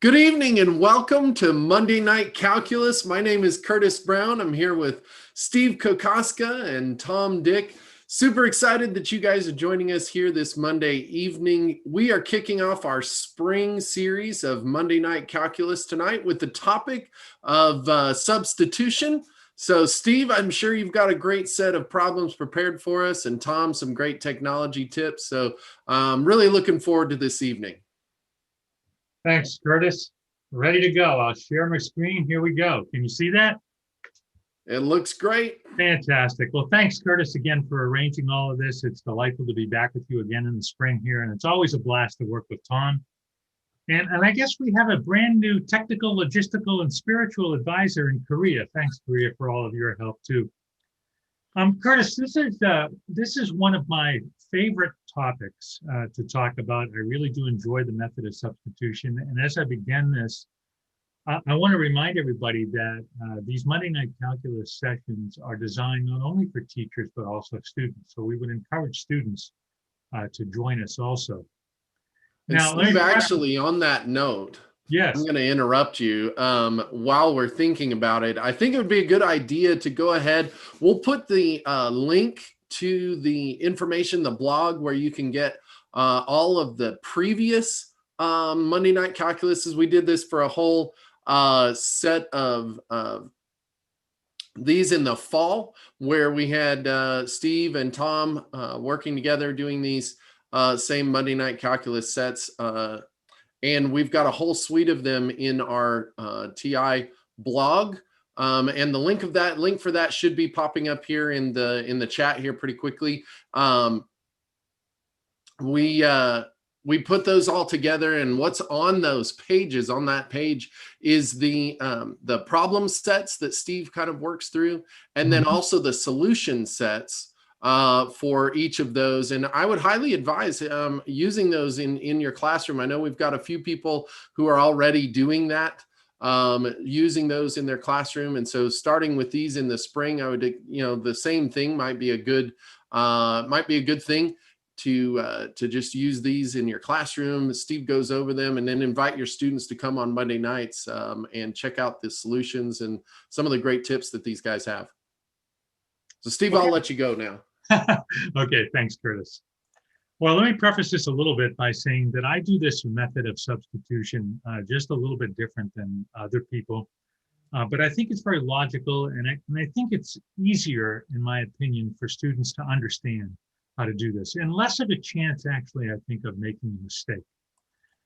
Good evening and welcome to Monday Night Calculus. My name is Curtis Brown. I'm here with Steve Kokoska and Tom Dick. Super excited that you guys are joining us here this Monday evening. We are kicking off our spring series of Monday Night Calculus tonight with the topic of substitution. So Steve, I'm sure you've got a great set of problems prepared for us, and Tom, some great technology tips. So I'm really looking forward to this evening. Thanks, Curtis. Ready to go. I'll share my screen. Here we go. Can you see that? It looks great. Fantastic. Well, thanks, Curtis, again for arranging all of this. It's delightful to be back with you again in the spring here, and it's always a blast to work with Tom. And I guess we have a brand new technical, logistical, and spiritual advisor in Korea. Thanks, Korea, for all of your help, too. Curtis, this is one of my favorite topics to talk about. I really do enjoy the method of substitution. And as I begin this, I want to remind everybody that these Monday Night Calculus sessions are designed not only for teachers, but also students. So we would encourage students to join us also. Now, Steve, actually, on that note, yes, I'm going to interrupt you while we're thinking about it. I think it would be a good idea to go ahead. We'll put the link to the information, the blog, where you can get all of the previous Monday Night Calculuses. We did this for a whole set of these in the fall, where we had Steve and Tom working together doing these same Monday Night Calculus sets. And we've got a whole suite of them in our TI blog. And the link for that should be popping up here in the chat here pretty quickly. We put those all together, and what's on those pages, on that page, is the problem sets that Steve kind of works through, and then also the solution sets for each of those. And I would highly advise using those in your classroom. I know we've got a few people who are already doing that, using those in their classroom. And so starting with these in the spring, I would, the same thing might be a good thing to just use these in your classroom. Steve goes over them, and then invite your students to come on Monday nights and check out the solutions and some of the great tips that these guys have. So Steve, okay. I'll let you go now. Okay, thanks, Curtis. Well, let me preface this a little bit by saying that I do this method of substitution just a little bit different than other people, but I think it's very logical, and I think it's easier, in my opinion, for students to understand how to do this, and less of a chance, actually, I think, of making a mistake.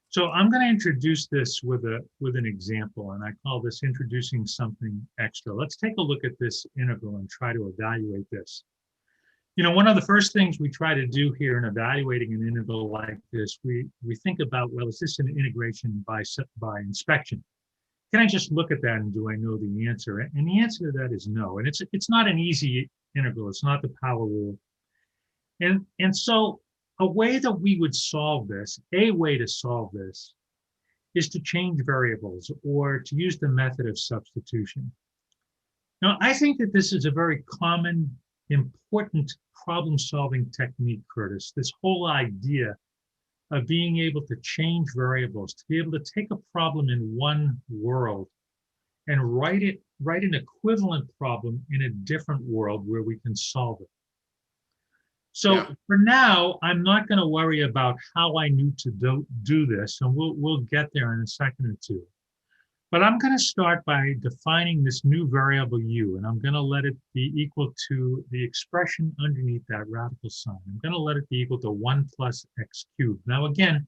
So I'm going to introduce this with an example, and I call this introducing something extra. Let's take a look at this integral and try to evaluate this. One of the first things we try to do here in evaluating an integral like this, we think about, well, is this an integration by inspection? Can I just look at that and do I know the answer? And the answer to that is no. And it's not an easy integral. It's not the power rule. And so a way that we would solve this, a way to solve this, is to change variables or to use the method of substitution. Now, I think that this is a very common, important problem-solving technique, Curtis. This whole idea of being able to change variables, to be able to take a problem in one world and write an equivalent problem in a different world where we can solve it. So for now, I'm not going to worry about how I need to do this, and we'll get there in a second or two. But I'm going to start by defining this new variable u, and I'm going to let it be equal to the expression underneath that radical sign. I'm going to let it be equal to 1 plus x cubed. Now, again,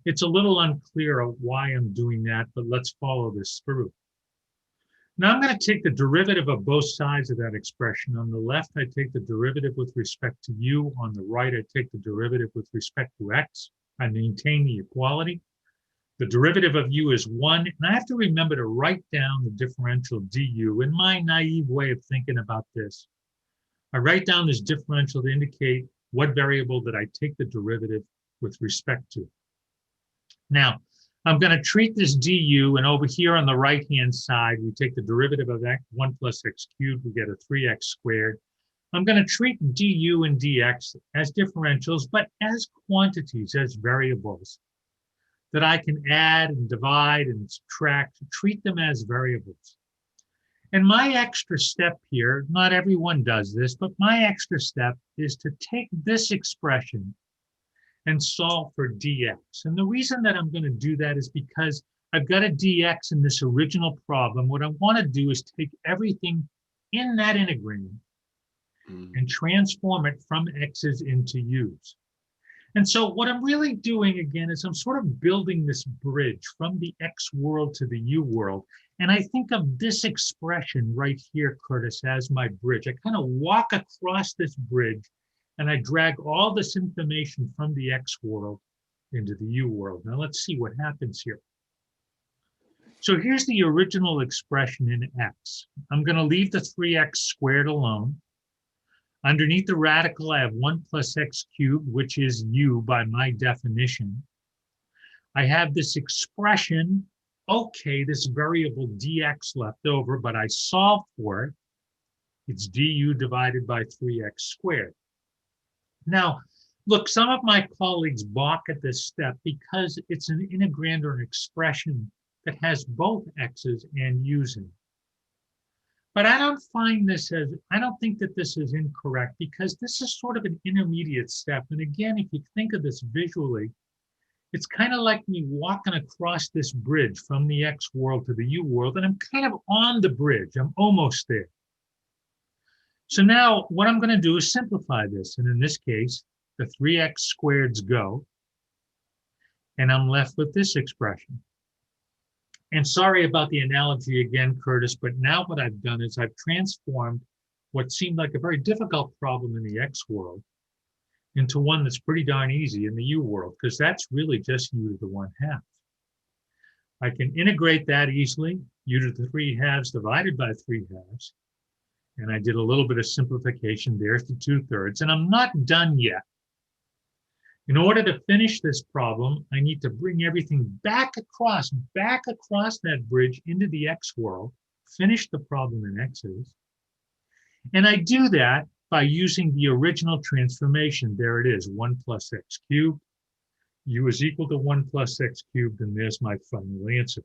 it's a little unclear of why I'm doing that, but let's follow this through. Now I'm going to take the derivative of both sides of that expression. On the left, I take the derivative with respect to u. On the right, I take the derivative with respect to x. I maintain the equality. The derivative of u is 1, and I have to remember to write down the differential du. In my naive way of thinking about this, I write down this differential to indicate what variable that I take the derivative with respect to. Now, I'm going to treat this du, and over here on the right-hand side, we take the derivative of x, 1 plus x cubed, we get a 3x squared. I'm going to treat du and dx as differentials, but as quantities, as variables. that I can add and divide and subtract, treat them as variables. And my extra step here, not everyone does this, but my extra step is to take this expression and solve for dx. And the reason that I'm going to do that is because I've got a dx in this original problem. What I want to do is take everything in that integram and transform it from x's into u's. And so what I'm really doing again is I'm sort of building this bridge from the x world to the u world. And I think of this expression right here, Curtis, as my bridge. I kind of walk across this bridge and I drag all this information from the x world into the u world. Now let's see what happens here. So here's the original expression in x. I'm going to leave the 3x squared alone. Underneath the radical, I have 1 plus x cubed, which is u by my definition. I have this expression, okay, this variable dx left over, but I solved for it. It's du divided by 3x squared. Now, look, some of my colleagues balk at this step because it's an integrand or an expression that has both x's and u's in it. But I don't think that this is incorrect because this is sort of an intermediate step. And again, if you think of this visually, it's kind of like me walking across this bridge from the x world to the u world, and I'm kind of on the bridge. I'm almost there. So now what I'm going to do is simplify this. And in this case, the 3x squareds go, and I'm left with this expression. And sorry about the analogy again, Curtis, but now what I've done is I've transformed what seemed like a very difficult problem in the x world into one that's pretty darn easy in the u world, because that's really just u to the 1/2. I can integrate that easily, u to the 3/2 divided by 3/2. And I did a little bit of simplification. There's the 2/3, and I'm not done yet. In order to finish this problem, I need to bring everything back across that bridge into the x world, finish the problem in x's. And I do that by using the original transformation. There it is, 1 plus x cubed. U is equal to 1 plus x cubed, and there's my final answer.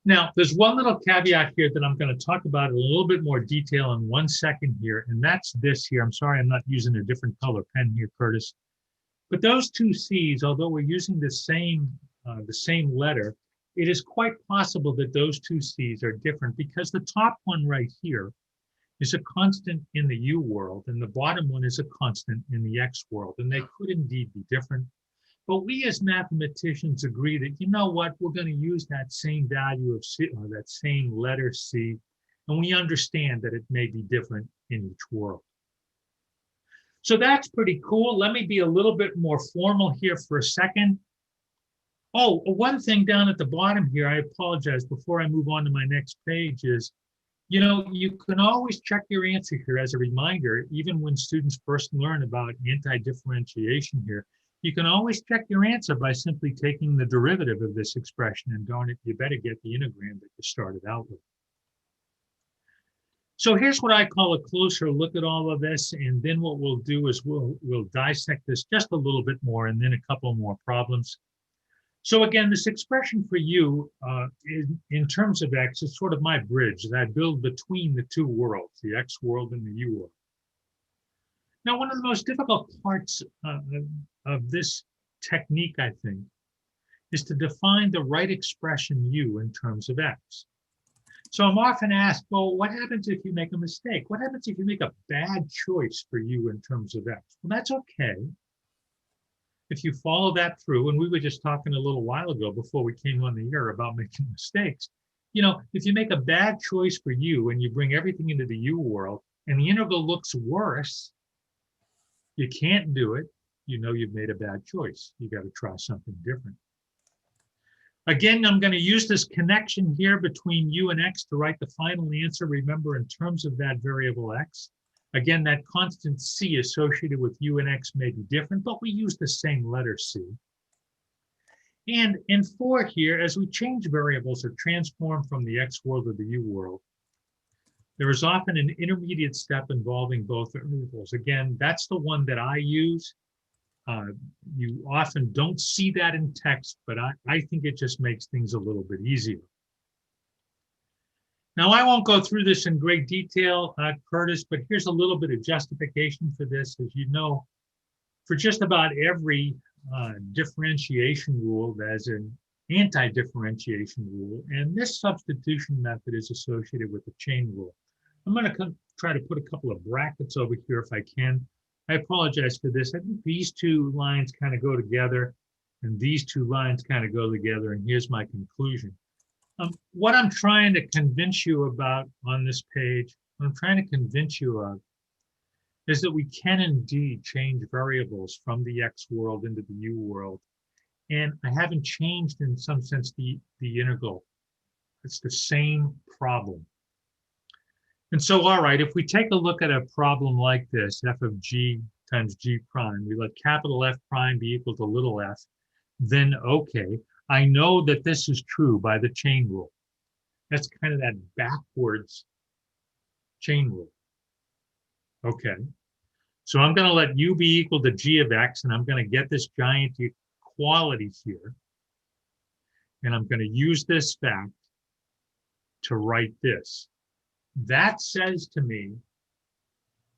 Now, there's one little caveat here that I'm going to talk about in a little bit more detail in 1 second here, and that's this here. I'm sorry I'm not using a different color pen here, Curtis. But those two C's, although we're using the same letter, it is quite possible that those two C's are different because the top one right here is a constant in the u world, and the bottom one is a constant in the x world, and they could indeed be different. But we as mathematicians agree that, you know what, we're going to use that same value of C, or that same letter C, and we understand that it may be different in each world. So that's pretty cool. Let me be a little bit more formal here for a second. Oh, one thing down at the bottom here, I apologize, before I move on to my next page is, you know, you can always check your answer here as a reminder, even when students first learn about anti-differentiation here. You can always check your answer by simply taking the derivative of this expression, and darn it, you better get the integram that you started out with. So here's what I call a closer look at all of this, and then what we'll do is we'll dissect this just a little bit more, and then a couple more problems. So again, this expression for u in terms of x is sort of my bridge that I build between the two worlds, the x world and the u world. Now, one of the most difficult parts of this technique, I think, is to define the right expression u in terms of x. So I'm often asked, well, what happens if you make a mistake? What happens if you make a bad choice for u in terms of x? Well, that's okay. If you follow that through, and we were just talking a little while ago before we came on the air about making mistakes, you know, if you make a bad choice for u and you bring everything into the u world and the integral looks worse, you can't do it. You know you've made a bad choice. You got to try something different. Again, I'm going to use this connection here between u and x to write the final answer. Remember, in terms of that variable x. Again, that constant c associated with u and x may be different, but we use the same letter c. And in 4 here, as we change variables or transform from the x world to the u world, there is often an intermediate step involving both variables. Again, that's the one that I use. You often don't see that in text, but I think it just makes things a little bit easier. Now, I won't go through this in great detail, Curtis, but here's a little bit of justification for this. As you know, for just about every differentiation rule, there's an anti-differentiation rule, and this substitution method is associated with the chain rule. I'm going to try to put a couple of brackets over here if I can. I apologize for this. I think these two lines kind of go together, and these two lines kind of go together, and here's my conclusion. What I'm trying to convince you about on this page, what I'm trying to convince you of, is that we can indeed change variables from the X world into the U world. And I haven't changed, in some sense, the integral. It's the same problem. And so, all right, if we take a look at a problem like this, f of g times g prime, we let capital F prime be equal to little f, then okay, I know that this is true by the chain rule. That's kind of that backwards chain rule. Okay, so I'm going to let u be equal to g of x, and I'm going to get this giant equality here. And I'm going to use this fact to write this. That says to me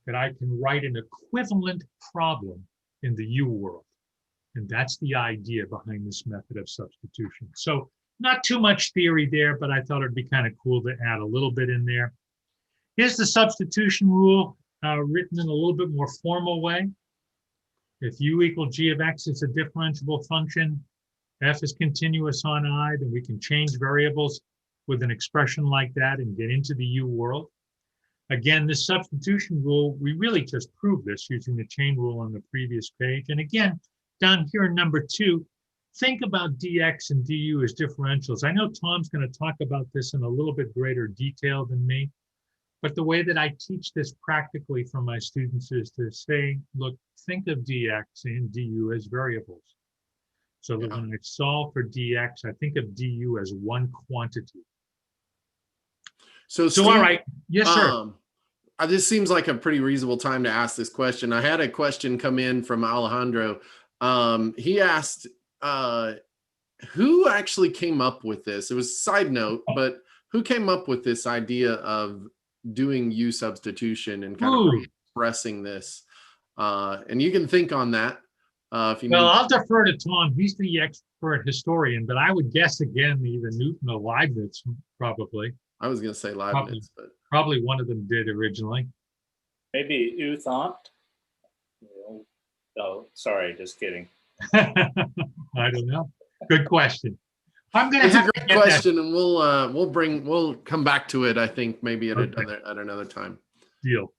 that I can write an equivalent problem in the U world. And that's the idea behind this method of substitution. So not too much theory there, but I thought it'd be kind of cool to add a little bit in there. Here's the substitution rule written in a little bit more formal way. If u equal g of x is a differentiable function, f is continuous on I, then we can change variables with an expression like that and get into the U world. Again, this substitution rule, we really just proved this using the chain rule on the previous page. And again, down here in number 2, think about dx and du as differentials. I know Tom's going to talk about this in a little bit greater detail than me, but the way that I teach this practically for my students is to say, look, think of dx and du as variables. So that when I solve for dx, I think of du as one quantity. So Steve, all right. Yes, sir. This seems like a pretty reasonable time to ask this question. I had a question come in from Alejandro. He asked, who actually came up with this? It was a side note, but who came up with this idea of doing U substitution and kind of expressing this? And you can think on that. If you Well, I'll defer to Tom. He's the expert historian, but I would guess again, either Newton or Leibniz, probably. I was going to say Leibniz, but probably one of them did originally. Maybe Uthant. Oh, sorry, just kidding. I don't know. Good question. I'm going to have a great question, and we'll come back to it. I think maybe at another time. Deal.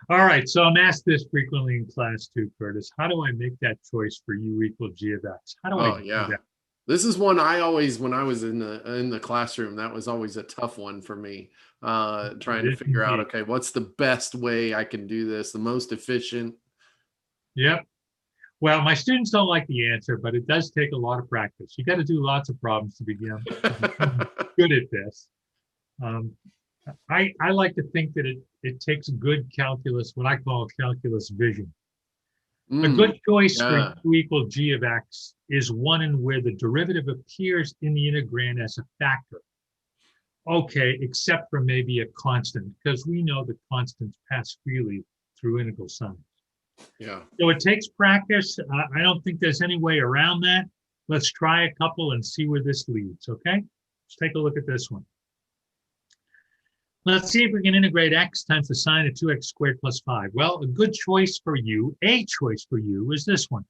All right. So I'm asked this frequently in class too, Curtis. How do I make that choice for u equal g of x? How do I do that? This is one I always, when I was in the classroom, that was always a tough one for me, trying to figure out, okay, what's the best way I can do this, the most efficient? Yep. Well, my students don't like the answer, but it does take a lot of practice. You got to do lots of problems to begin good at this. I like to think that it takes good calculus, what I call calculus vision. A good choice for u equal g of x is one in where the derivative appears in the integrand as a factor. Okay, except for maybe a constant, because we know that constants pass freely through integral signs. Yeah. So it takes practice. I don't think there's any way around that. Let's try a couple and see where this leads, okay? Let's take a look at this one. Let's see if we can integrate x times the sine of 2x squared plus 5. Well, a good choice for you, is this one,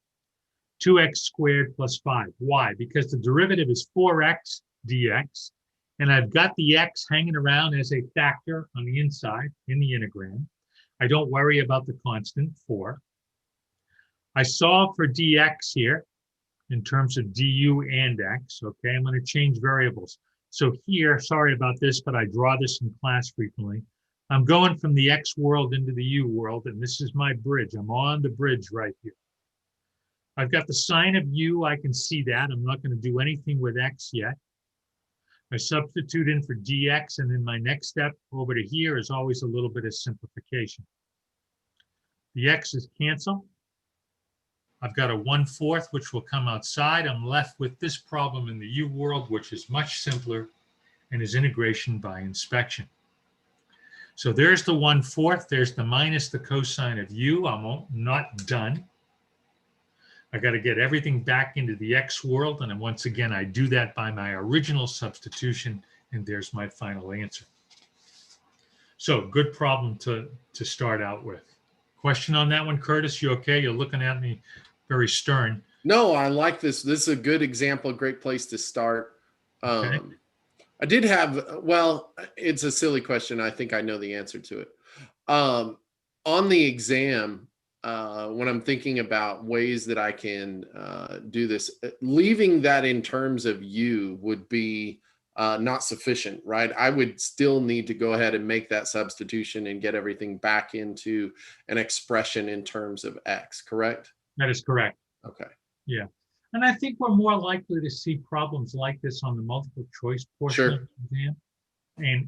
2x squared plus 5. Why? Because the derivative is 4x dx, and I've got the x hanging around as a factor on the inside in the integrand. I don't worry about the constant 4. I solve for dx here in terms of du and x, okay? I'm going to change variables. So here, sorry about this, but I draw this in class frequently. I'm going from the X world into the U world, and this is my bridge. I'm on the bridge right here. I've got the sine of U. I can see that. I'm not going to do anything with X yet. I substitute in for dx, and then my next step over to here is always a little bit of simplification. The X's cancel. I've got a 1/4, which will come outside. I'm left with this problem in the U world, which is much simpler and is integration by inspection. So there's the 1/4. There's the minus the cosine of u. I'm not done. I got to get everything back into the x world. And then once again, I do that by my original substitution. And there's my final answer. So good problem to start out with. Question on that one, Curtis? You okay? You're looking at me very stern. No, I like this. This is a good example, great place to start. Okay. I did have, well, it's a silly question. I think I know the answer to it. On the exam, when I'm thinking about ways that I can do this, leaving that in terms of u would be not sufficient, right? I would still need to go ahead and make that substitution and get everything back into an expression in terms of x, correct? That is correct. Okay. Yeah. And I think we're more likely to see problems like this on the multiple choice portion of the exam.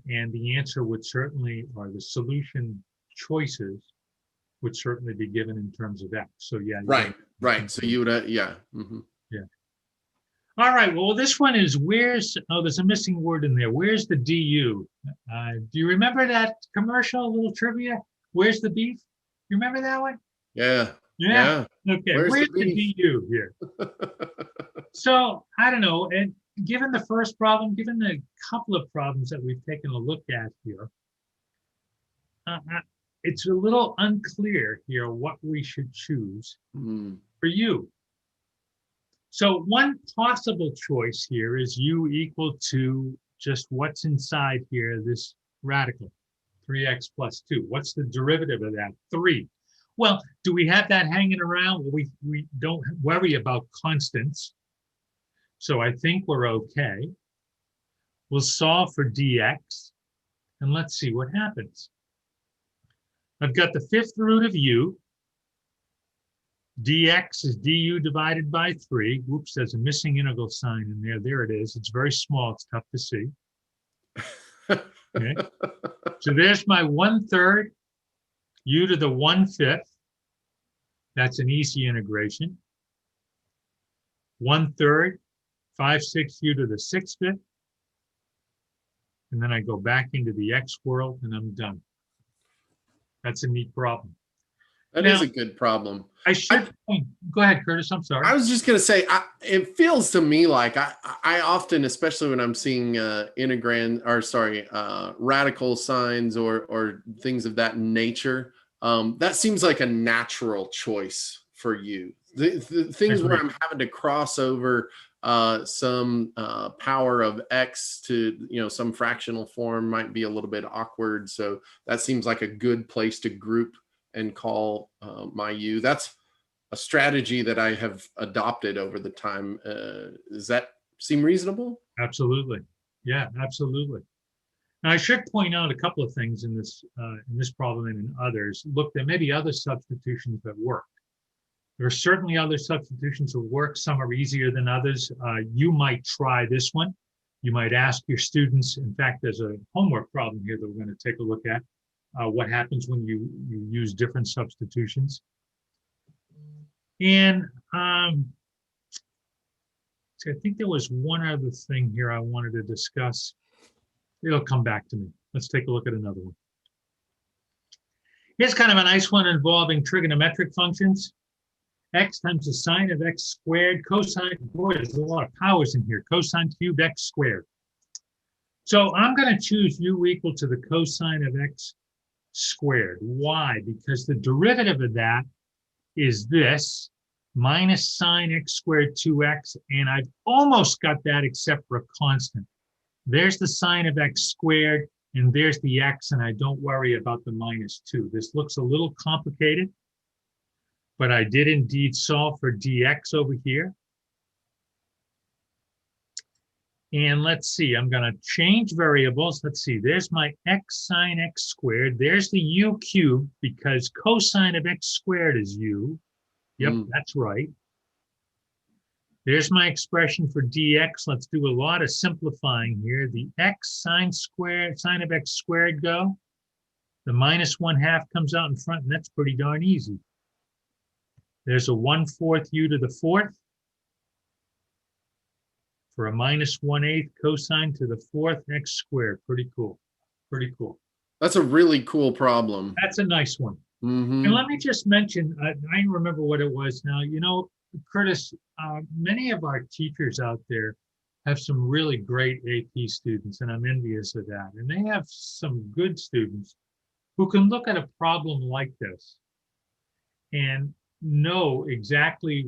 And the answer would certainly, or the solution choices would certainly be given in terms of x. So yeah. Right, right. So you would, yeah. Mm-hmm. Yeah. All right, well, this one is where's, oh, there's a missing word in there. Where's the DU? Do you remember that commercial, little trivia? Where's the beef? You remember that one? Yeah. Yeah. Okay, where's the DU here? So, I don't know, and given the first problem, given the couple of problems that we've taken a look at here, it's a little unclear here what we should choose for u. So one possible choice here is u equal to just what's inside here, this radical, 3x plus 2. What's the derivative of that? 3. Well, do we have that hanging around? Well, we don't worry about constants. So I think we're okay. We'll solve for dx, and let's see what happens. I've got the 5th root of u. Dx is du divided by 3. Whoops, there's a missing integral sign in there. There it is. It's very small. It's tough to see. Okay. So there's my 1/3 u to the 1/5. That's an easy integration. 1/3, 5/6 u to the 6/5. And then I go back into the x world and I'm done. That's a neat problem. That is a good problem. I should go ahead, Curtis. I'm sorry. I was just going to say, it feels to me like I often, especially when I'm seeing radical signs or things of that nature, that seems like a natural choice for you. The things where I'm having to cross over some power of x to some fractional form might be a little bit awkward. So that seems like a good place to group and call my u. That's a strategy that I have adopted over the time. Does that seem reasonable? Absolutely. Yeah, absolutely. Now, I should point out a couple of things in this problem and in others. Look, there may be other substitutions that work. There are certainly other substitutions that work. Some are easier than others. You might try this one. You might ask your students. In fact, there's a homework problem here that we're going to take a look at. What happens when you use different substitutions. And so I think there was one other thing here I wanted to discuss. It'll come back to me. Let's take a look at another one. Here's kind of a nice one involving trigonometric functions. X times the sine of x squared, cosine, boy, there's a lot of powers in here, cosine cubed x squared. So I'm going to choose u equal to the cosine of x squared. Why? Because the derivative of that is this, minus sine x squared 2x, and I've almost got that except for a constant. There's the sine of x squared, and there's the x, and I don't worry about the minus 2. This looks a little complicated, but I did indeed solve for dx over here. And let's see, I'm going to change variables. Let's see, there's my x sine x squared. There's the u cubed because cosine of x squared is u. Yep, that's right. There's my expression for dx. Let's do a lot of simplifying here. The x sine of x squared go. The minus 1/2 comes out in front, and that's pretty darn easy. There's a 1/4 u to the 4th for a minus 1/8 cosine to the 4th x squared. Pretty cool. Pretty cool. That's a really cool problem. That's a nice one. Mhm. And let me just mention, I don't remember what it was now. You know, Curtis, many of our teachers out there have some really great AP students, and I'm envious of that. And they have some good students who can look at a problem like this and know exactly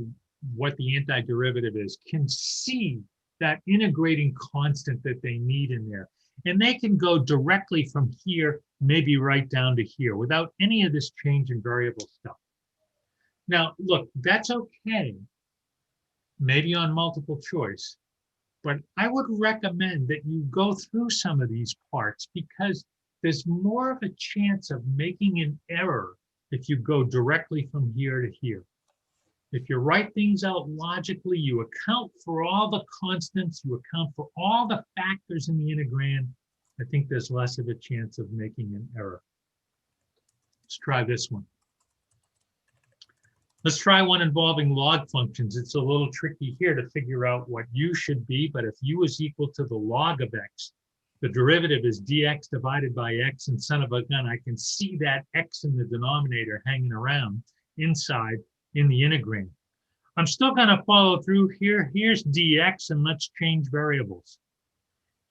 what the antiderivative is, can see that integrating constant that they need in there. And they can go directly from here, maybe right down to here without any of this change in variable stuff. Now, look, that's okay, maybe on multiple choice, but I would recommend that you go through some of these parts because there's more of a chance of making an error if you go directly from here to here. If you write things out logically, you account for all the constants, you account for all the factors in the integrand, I think there's less of a chance of making an error. Let's try this one. Let's try one involving log functions. It's a little tricky here to figure out what u should be, but if u is equal to the log of x, the derivative is dx divided by x, and son of a gun, I can see that x in the denominator hanging around inside in the integrand. I'm still going to follow through here. Here's dx, and let's change variables.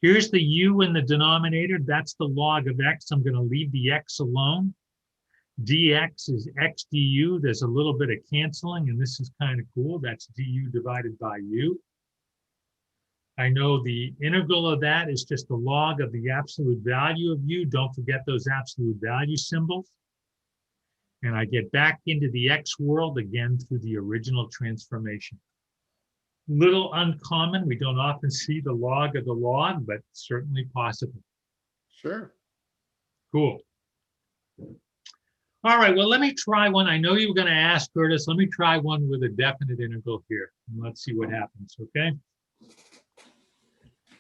Here's the u in the denominator. That's the log of x. I'm going to leave the x alone. dx is x du. There's a little bit of canceling, and this is kind of cool. That's du divided by u. I know the integral of that is just the log of the absolute value of u. Don't forget those absolute value symbols. And I get back into the x world again through the original transformation. Little uncommon. We don't often see the log of the log, but certainly possible. Sure. Cool. All right, well, let me try one. I know you were going to ask, Curtis. Let me try one with a definite integral here. And let's see what happens, okay?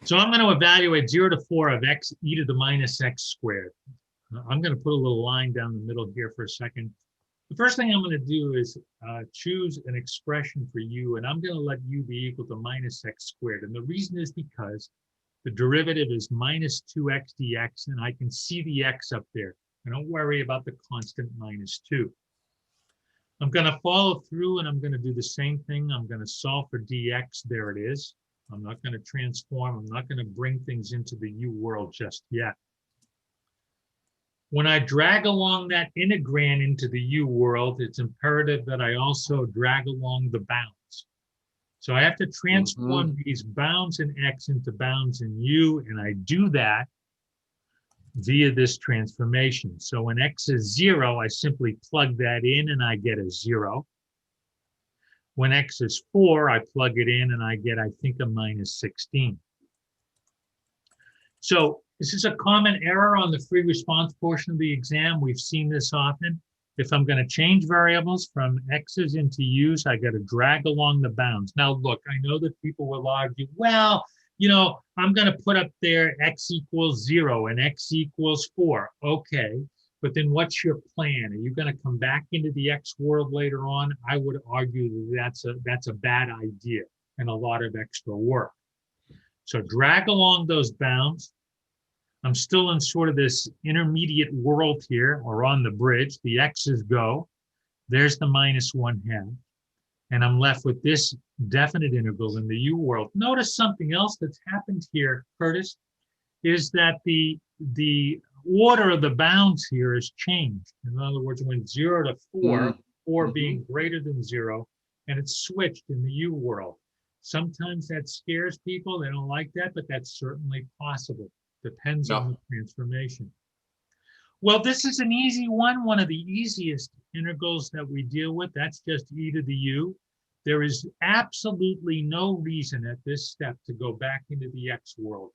So I'm going to evaluate 0 to 4 of x e to the minus x squared. I'm going to put a little line down the middle here for a second. The first thing I'm going to do is choose an expression for u, and I'm going to let u be equal to minus x squared. And the reason is because the derivative is minus 2x dx, and I can see the x up there. And don't worry about the constant minus 2. I'm going to follow through, and I'm going to do the same thing. I'm going to solve for dx. There it is. I'm not going to transform. I'm not going to bring things into the u world just yet. When I drag along that integrand into the u world, it's imperative that I also drag along the bounds. So I have to transform these bounds in x into bounds in u, and I do that via this transformation. So when x is 0, I simply plug that in and I get a 0. When x is 4, I plug it in and I get, I think, a minus 16. So this is a common error on the free response portion of the exam. We've seen this often. If I'm going to change variables from x's into u's, I got to drag along the bounds. Now, look, I know that people will argue, well, you know, I'm going to put up there x equals 0 and x equals 4. Okay, but then what's your plan? Are you going to come back into the x world later on? I would argue that that's a bad idea and a lot of extra work. So drag along those bounds. I'm still in sort of this intermediate world here, or on the bridge. The x's go. There's the minus 1/2. And I'm left with this definite integral in the u world. Notice something else that's happened here, Curtis, is that the order of the bounds here has changed. In other words, it went 0 to 4, 4 being greater than 0, and it's switched in the u world. Sometimes that scares people. They don't like that, but that's certainly possible. Depends on the transformation. Well, this is an easy one of the easiest integrals that we deal with. That's just e to the u. There is absolutely no reason at this step to go back into the x world.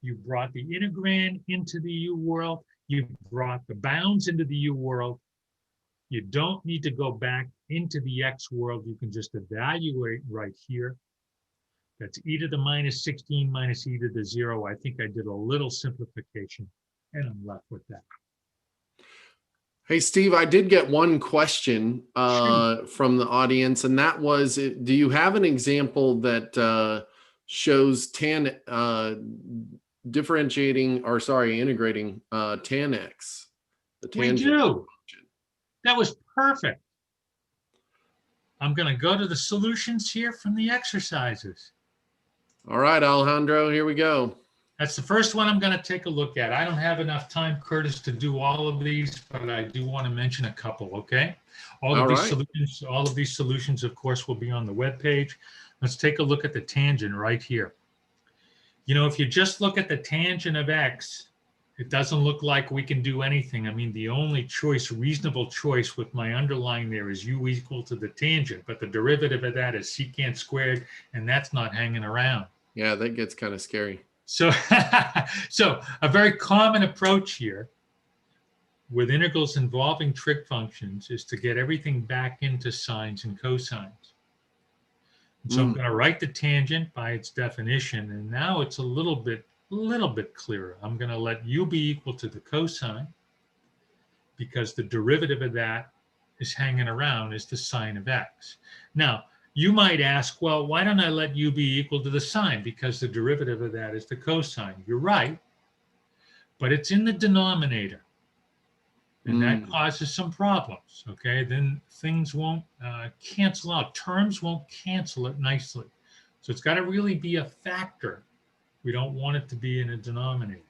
You brought the integrand into the u world. You brought the bounds into the u world. You don't need to go back into the x world. You can just evaluate right here. That's e to the minus 16 minus e to the 0. I think I did a little simplification, and I'm left with that. Hey, Steve, I did get one question Shoot. from the audience, and that was, do you have an example that shows integrating tan-x, the We tangent do. function? That was perfect. I'm going to go to the solutions here from the exercises. All right, Alejandro, here we go. That's the first one I'm going to take a look at. I don't have enough time, Curtis, to do all of these, but I do want to mention a couple, okay? All of these solutions, of course, will be on the web page. Let's take a look at the tangent right here. You know, if you just look at the tangent of x, it doesn't look like we can do anything. I mean, the only choice, reasonable choice with my underline there is u equal to the tangent, but the derivative of that is secant squared, and that's not hanging around. Yeah, that gets kind of scary. So, so a very common approach here with integrals involving trig functions is to get everything back into sines and cosines. And so I'm going to write the tangent by its definition, and now it's a little bit clearer. I'm going to let u be equal to the cosine because the derivative of that is hanging around is the sine of x. Now, you might ask, well, why don't I let u be equal to the sine? Because the derivative of that is the cosine. You're right, but it's in the denominator. And that causes some problems, okay? Then things won't cancel out. Terms won't cancel it nicely. So it's got to really be a factor. We don't want it to be in a denominator.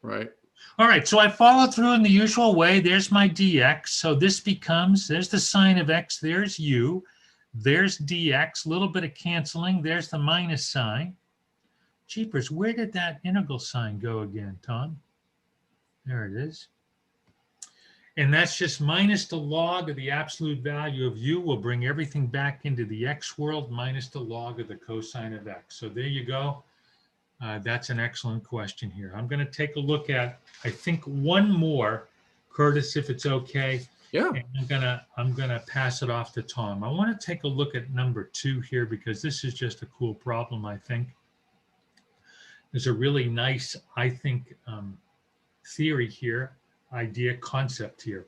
Right. All right, so I follow through in the usual way. There's my dx. So this becomes, there's the sine of x, there's u. There's dx, a little bit of canceling. There's the minus sign. Jeepers, where did that integral sign go again, Tom? There it is. And that's just minus the log of the absolute value of u. We'll bring everything back into the x world minus the log of the cosine of x. So there you go. That's an excellent question here. I'm going to take a look at, I think, one more, Curtis, if it's okay. Yeah. And I'm gonna pass it off to Tom. I want to take a look at number 2 here because this is just a cool problem, I think. There's a really nice, I think, theory here, idea, concept here.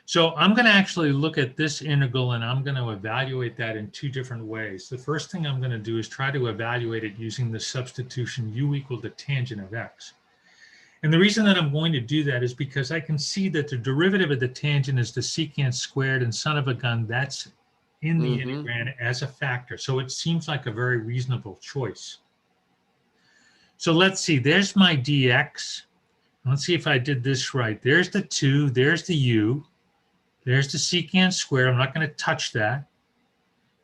So I'm going to actually look at this integral and I'm going to evaluate that in 2 different ways. The first thing I'm going to do is try to evaluate it using the substitution u equal to tangent of x. And the reason that I'm going to do that is because I can see that the derivative of the tangent is the secant squared, and son of a gun, that's in the integrand as a factor. So it seems like a very reasonable choice. So let's see, there's my dx. Let's see if I did this right. There's the 2, there's the u, there's the secant squared. I'm not going to touch that.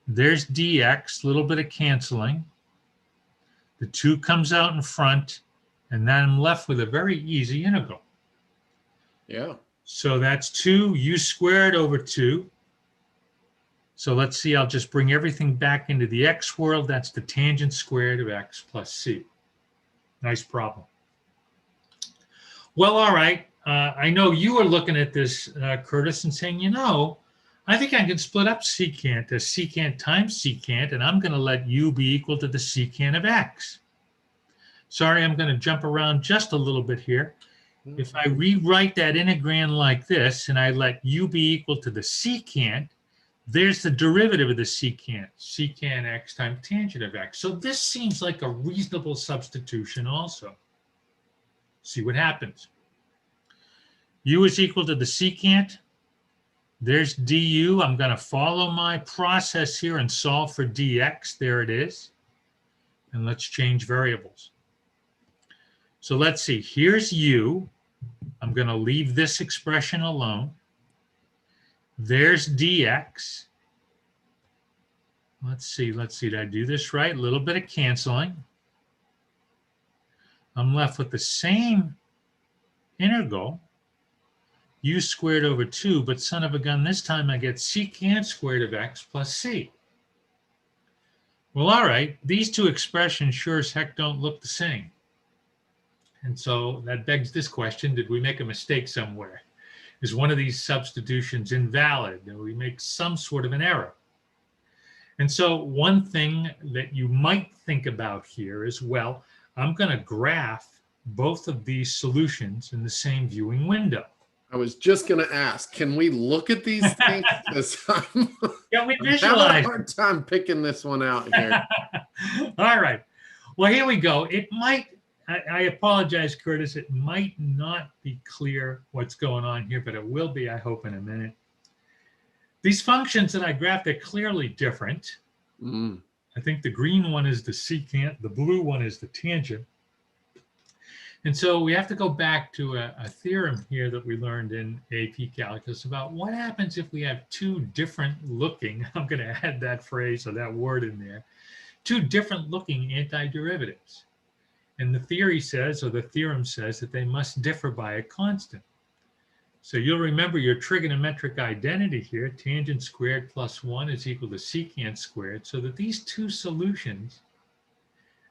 There's dx, a little bit of canceling. The 2 comes out in front. And then I'm left with a very easy integral. Yeah. So that's 2 u squared over 2. So let's see, I'll just bring everything back into the x world. That's the tangent squared of x plus c. Nice problem. Well, all right. I know you are looking at this, Curtis, and saying, you know, I think I can split up secant as secant times secant, and I'm going to let u be equal to the secant of x. Sorry, I'm going to jump around just a little bit here. If I rewrite that integrand like this, and I let u be equal to the secant, there's the derivative of the secant, secant x times tangent of x. So this seems like a reasonable substitution also. See what happens. U is equal to the secant. There's du. I'm going to follow my process here and solve for dx. There it is. And let's change variables. So let's see, here's u. I'm going to leave this expression alone. There's dx. Let's see, did I do this right? A little bit of canceling. I'm left with the same integral, u squared over 2, but son of a gun, this time I get secant squared of x plus c. Well, all right, these 2 expressions sure as heck don't look the same. And so that begs this question, did we make a mistake somewhere? Is one of these substitutions invalid? Did we make some sort of an error? And so one thing that you might think about here is, well, I'm going to graph both of these solutions in the same viewing window. I was just going to ask, can we look at these things? 'Cause I'm Yeah, we I'm having a visualize. hard time picking this one out here. All right. Well, here we go. It might, I apologize, Curtis. It might not be clear what's going on here, but it will be, I hope, in a minute. These functions that I graphed are clearly different. Mm. I think the green one is the secant, the blue one is the tangent. And so we have to go back to a theorem here that we learned in AP Calculus about what happens if we have two different looking, I'm going to add that phrase or that word in there, two different looking antiderivatives. And the theory says, or the theorem says, that they must differ by a constant. So you'll remember your trigonometric identity here, tangent squared plus 1 is equal to secant squared, so that these two solutions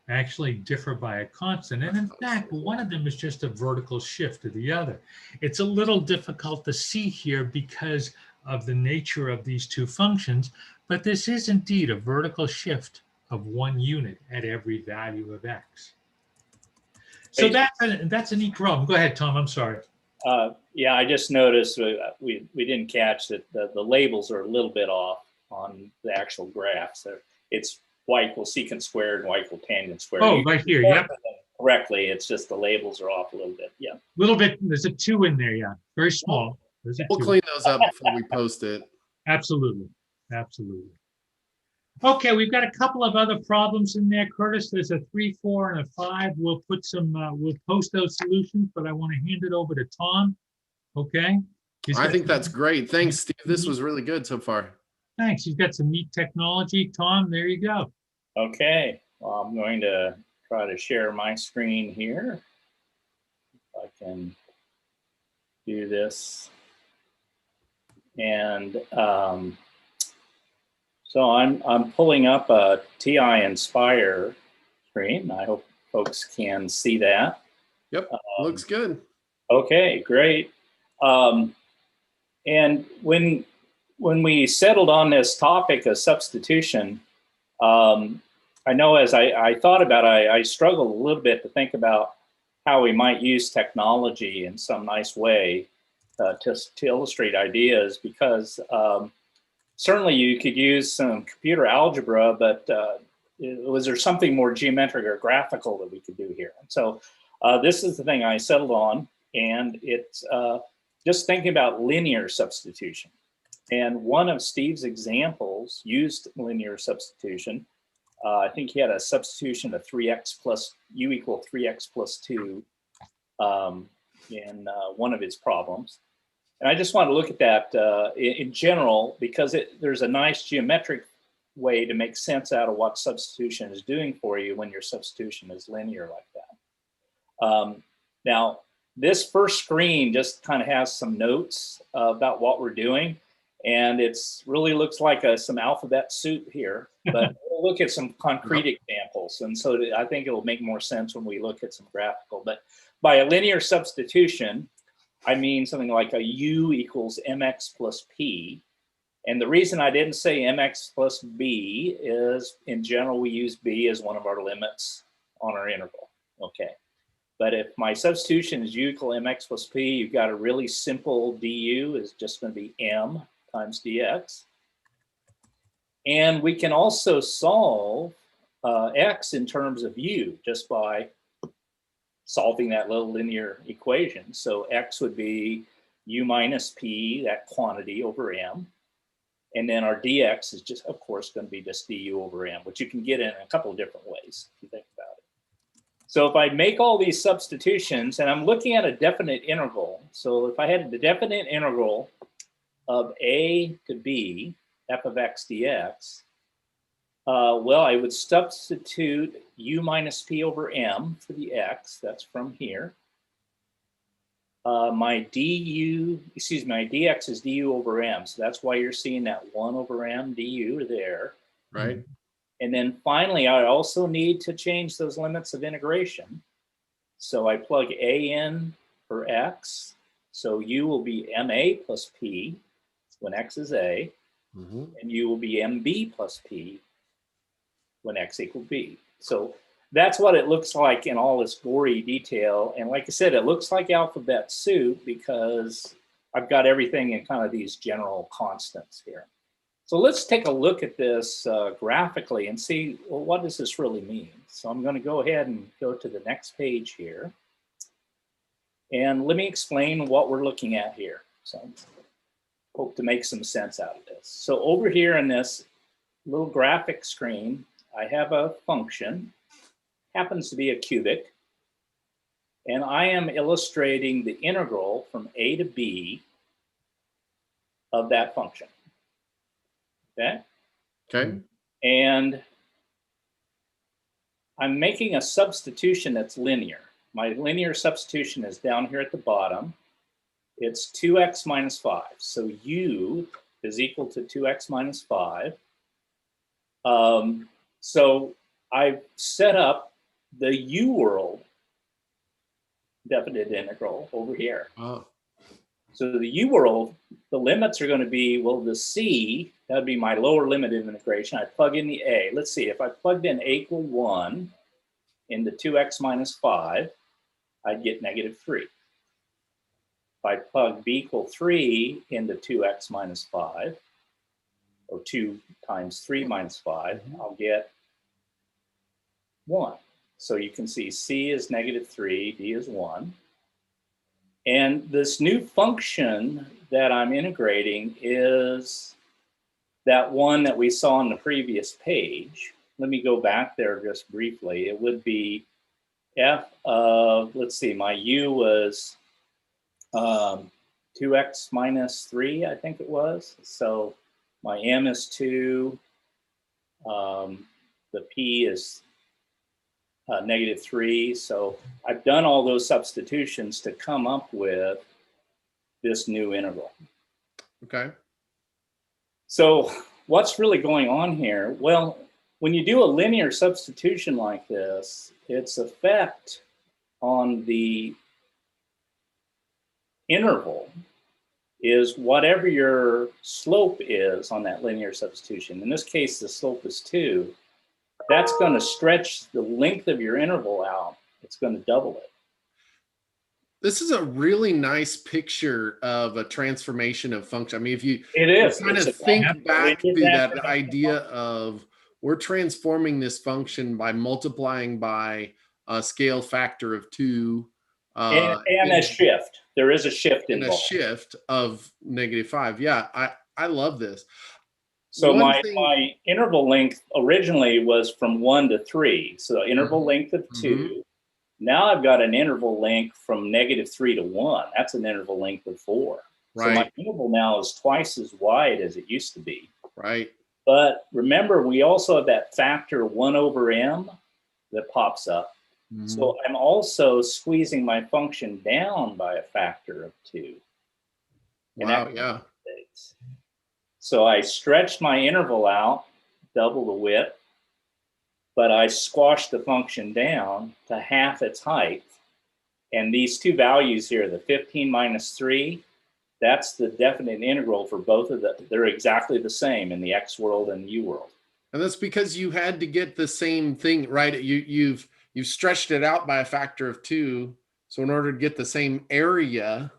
actually differ by a constant. And in fact, one of them is just a vertical shift to the other. It's a little difficult to see here because of the nature of these two functions, but this is indeed a vertical shift of 1 unit at every value of x. So that's a neat problem. Go ahead, Tom. I'm sorry. Yeah, I just noticed we didn't catch that the labels are a little bit off on the actual graph. So it's y equals secant squared and y equals tangent squared. Oh, right here. Yep. Correctly. It's just the labels are off a little bit. Yeah. A little bit. There's a 2 in there. Yeah. Very small. There's a We'll 2. clean those up before we post it. Absolutely. Absolutely. Okay, we've got a couple of other problems in there, Curtis. There's a 3, 4, and a 5. We'll put some, we'll post those solutions, but I want to hand it over to Tom. Okay. I think that's great. Thanks, Steve. This was really good so far. Thanks. He's got some neat technology. Tom, there you go. Okay. Well, I'm going to try to share my screen here. If I can do this. And so I'm pulling up a TI-Nspire screen. I hope folks can see that. Yep, looks good. Okay, great. And when we settled on this topic of substitution, I know as I thought about it, I struggled a little bit to think about how we might use technology in some nice way to illustrate ideas, because certainly you could use some computer algebra, but was there something more geometric or graphical that we could do here? And so this is the thing I settled on, and it's just thinking about linear substitution. And one of Steve's examples used linear substitution. I think he had a substitution of 3x plus u equal 3x plus 2 in one of his problems. And I just want to look at that in general, because there's a nice geometric way to make sense out of what substitution is doing for you when your substitution is linear like that. Now, this first screen just kind of has some notes about what we're doing. And it's really looks like some alphabet soup here, but we'll look at some concrete examples. And so I think it'll make more sense when we look at some graphical. But by a linear substitution, I mean something like a u equals mx plus p. And the reason I didn't say mx plus b is, in general, we use b as one of our limits on our interval. Okay. But if my substitution is u equal mx plus p, you've got a really simple du is just going to be m times dx. And we can also solve x in terms of u just by solving that little linear equation. So x would be u minus p, that quantity, over m. And then our dx is just, of course, going to be just du over m, which you can get in a couple of different ways if you think about it. So if I make all these substitutions, and I'm looking at a definite integral. So if I had the definite integral of a to b, f of x dx, well, I would substitute u minus p over m for the x. That's from here. My dx is du over m. So that's why you're seeing that 1 over m du there. Right. And then finally, I also need to change those limits of integration. So I plug a in for x. So u will be ma plus p when x is a. And u will be mb plus p when x equals b. So that's what it looks like in all this gory detail. And like I said, it looks like alphabet soup because I've got everything in kind of these general constants here. So let's take a look at this graphically and see, well, what does this really mean? So I'm going to go ahead and go to the next page here. And let me explain what we're looking at here. So hope to make some sense out of this. So over here in this little graphic screen, I have a function, happens to be a cubic, and I am illustrating the integral from a to b of that function. Okay. Okay. And I'm making a substitution that's linear. My linear substitution is down here at the bottom. It's 2x minus 5. So u is equal to 2x minus 5. So I've set up the u world definite integral over here. Oh. So the u world, the limits are going to be, well, the c, that would be my lower limit of integration. I plug in the a. Let's see, if I plugged in a equal 1 into 2x minus 5, I'd get negative 3. If I plug b equal 3 into 2x minus 5, or 2 times 3 minus 5, I'll get 1. So you can see c is negative 3, d is 1. And this new function that I'm integrating is that one that we saw on the previous page. Let me go back there just briefly. It would be f of, let's see, my u was 2x minus 3, I think it was. So my m is 2, the p is negative 3. So I've done all those substitutions to come up with this new integral. Okay. So what's really going on here? Well, when you do a linear substitution like this, its effect on the interval is whatever your slope is on that linear substitution. In this case, the slope is 2. That's going to stretch the length of your interval out. It's going to double it. This is a really nice picture of a transformation of function. I mean, if you kind of think back to that idea of we're transforming this function by multiplying by a scale factor of 2. And a shift. There is a shift involved. And a shift of negative 5. Yeah, I love this. So my interval length originally was from 1 to 3. So interval length of 2. Now I've got an interval length from negative 3 to 1. That's an interval length of 4. Right. So my interval now is twice as wide as it used to be. Right. But remember, we also have that factor 1 over m that pops up. So I'm also squeezing my function down by a factor of 2. Wow, yeah. So I stretched my interval out, double the width, but I squashed the function down to half its height. And these two values here, the 15 minus 3, that's the definite integral for both of them. They're exactly the same in the x world and the u world. And that's because you had to get the same thing, right? You've stretched it out by a factor of 2. So in order to get the same area,